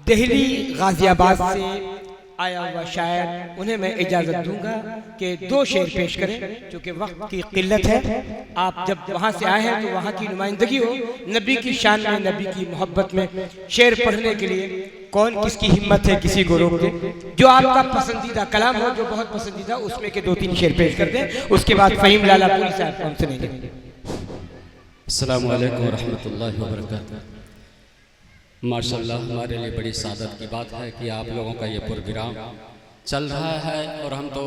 दिल्ली गाजियाबाद से आया हुआ शायर, उन्हें मैं इजाज़त दूंगा कि 2 शेर पेश करें, क्योंकि वक्त की किल्लत है। आप जब वहाँ से आए हैं तो वहाँ की नुमाइंदगी हो, नबी की शान में, नबी की मोहब्बत में शेर पढ़ने के लिए कौन किसकी हिम्मत है किसी को रोक दे। जो आपका पसंदीदा कलाम हो, जो बहुत पसंदीदा, उसमें के 2-3 शेर पेश कर दें। उसके बाद फ़हीम लालापुरी साहब को हम सुनेंगे। अस्सलामु अलैकुम रहमतुल्लाहि व बरकातुहू। माशाअल्लाह, हमारे लिए बड़ी सादत की बात है कि आप लोगों का ये प्रोग्राम चल रहा है और हम तो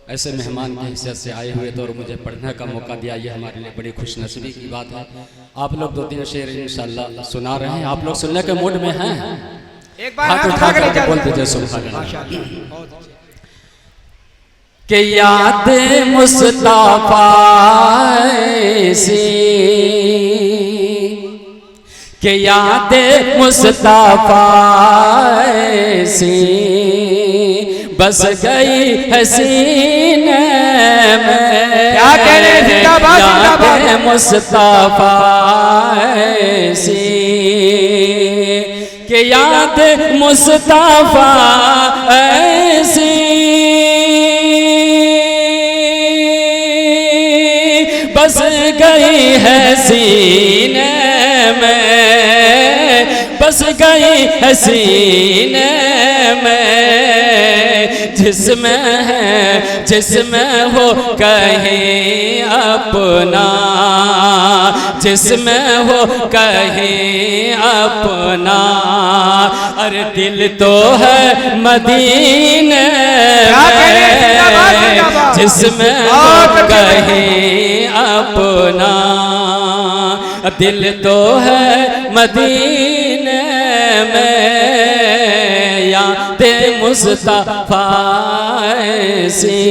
ऐसे मेहमान की हैसियत से आए हुए थे और मुझे पढ़ने का मौका दिया, ये हमारे लिए बड़ी खुशनसीबी की बात है। आप लोग 2-3 शेर इंशाअल्लाह सुना रहे हैं। आप लोग सुनने के मूड में हैं? एक बार हाथ उठा कर बोल दीजिए सुभान अल्लाह। कि याद मुस्तफा सी, कि याद मुस्तफा सी बस गई है सीने में। क्या कह रहे हैं? जिंदाबाद, जिंदाबाद। याद मुस्तफा सी, कि याद मुस्तफा सी बस गई है सीने में, बस गई है सीने में। जिसमें है, जिसमें हो कहीं अपना, जिसमें हो कहीं अपना। अरे दिल तो है मदीने में, जिसमें हो कहीं अपना। दिल तो है मदीने में, याद मुस्तफा सी।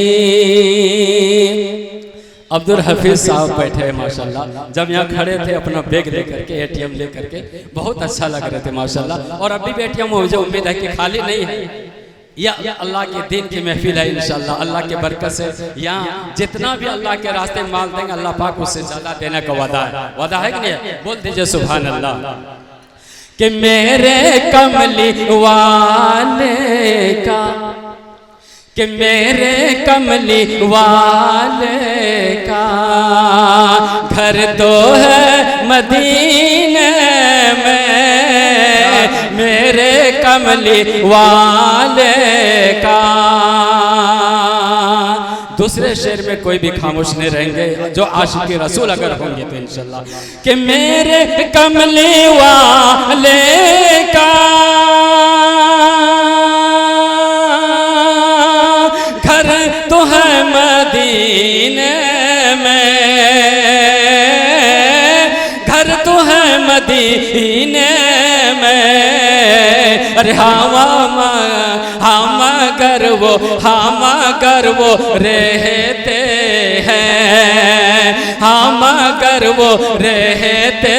अब्दुल हफीज साहब बैठे हैं माशाल्लाह। जब यहाँ खड़े थे अपना बैग लेकर के, ATM लेकर के, बहुत अच्छा लग रहे थे माशाल्लाह। और अभी भी ATM मुझे उम्मीद है कि खाली नहीं है। या अल्लाह के दिन की महफिल है इंशाल्लाह। अल्लाह के बरकत से यहाँ जितना भी अल्लाह के रास्ते में माल देंगे, अल्लाह पाक उससे ज्यादा देने का वादा है। वादा है कि नहीं? बोल दीजिए सुभान अल्लाह। कि मेरे कमली वाले का, कि मेरे कमली वाले का घर तो है मदीने में। मेरे कमली वाले का। दूसरे शेर में कोई भी खामोश नहीं रहेंगे, जो आशिक़ रसूल अगर होंगे तो इंशाल्लाह। कि मेरे कमली वाले का घर तो है मदीने में, घर तो है मदीने में। अरे हम अगर वो रहते हैं, हम अगर वो रहते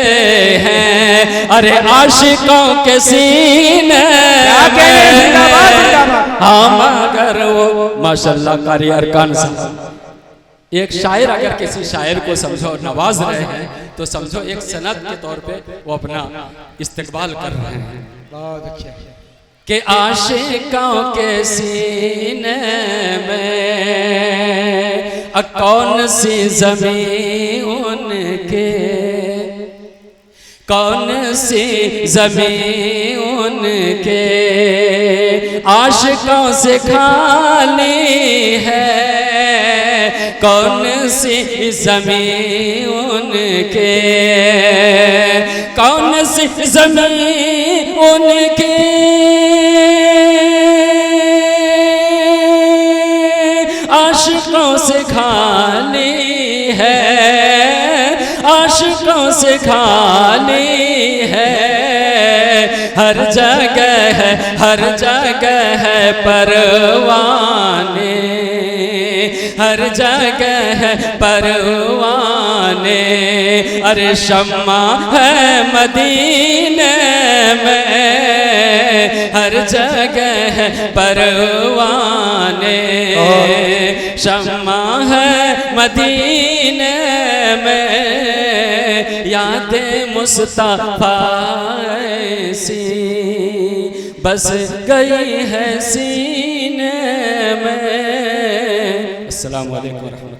हैं। अरे आशिकों के सीने में, हम अगर वो। माशाल्लाह कारी अरकान साहब, एक शायर अगर किसी शायर को समझो और नवाज रहे हैं तो समझो एक सनद के तौर पे वो अपना इस्तकबाल कर रहे हैं। बहुत अच्छा। कि आशिकों के सीने में कौन सी ज़मीं उनके, कौन सी ज़मीं उनके आशिकों से खाली है। कौन सी ज़मीं उनके, कौन सी ज़मीं उनके आशिकों से खाली है, आशिकों से खाली है। हर जगह है, हर जगह है परवाने, हर जगह है परवाने। अरे शम्मा है मदीने में, हर जगह है परवाने। शम्मा है मदीने में, याद मुस्तफा सी बस गई है सीने में। अस्सलाम वालेकुम।